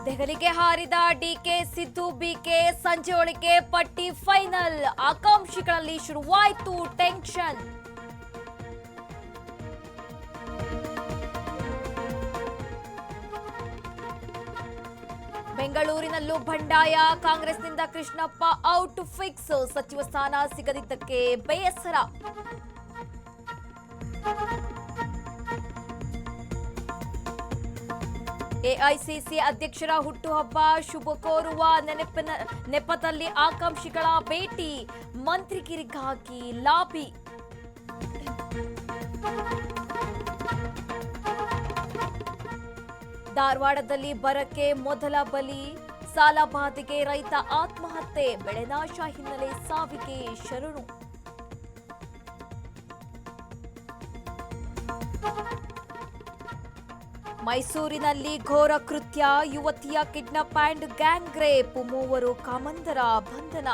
ದೆಹಲಿಗೆ ಹಾರಿದ DK Siddu BK ಸಂಜೆ ಒಳಗೆ ಪಟ್ಟಿ ಫೈನಲ್. ಆಕಾಂಕ್ಷಿಗಳಲ್ಲಿ ಶುರುವಾಯಿತು ಟೆನ್ಷನ್. ಬೆಂಗಳೂರಿನಲ್ಲೂ ಬಂಡಾಯ. ಕಾಂಗ್ರೆಸ್ನಿಂದ ಕೃಷ್ಣಪ್ಪ ಔಟ್ ಫಿಕ್ಸ್. ಸಚಿವ ಸ್ಥಾನ ಸಿಗದಿದ್ದಕ್ಕೆ ಬೇಸರ. ಎಐಸಿಸಿ ಅಧ್ಯಕ್ಷರ ಹುಟ್ಟುಹಬ್ಬ ಶುಭ ಕೋರುವ ನೆಪದಲ್ಲಿ ಆಕಾಂಕ್ಷಿಗಳ ಭೇಟಿ. ಮಂತ್ರಿಗಿರಿಗಾಗಿ ಲಾಬಿ. ಧಾರವಾಡದಲ್ಲಿ ಬರಕ್ಕೆ ಮೊದಲ ಬಲಿ. ಸಾಲಬಾಧೆಗೆ ರೈತ ಆತ್ಮಹತ್ಯೆ. ಬೆಳೆನಾಶ ಹಿನ್ನೆಲೆ ಸಾವಿಗೆ ಶರಣು. ಮೈಸೂರಿನಲ್ಲಿ ಘೋರ ಕೃತ್ಯ. ಯುವತಿಯ ಕಿಡ್ನಾಪ್ ಅಂಡ್ ಗ್ಯಾಂಗ್ ರೇಪ್. 3 ಕಾಮಂದರ ಬಂಧನ.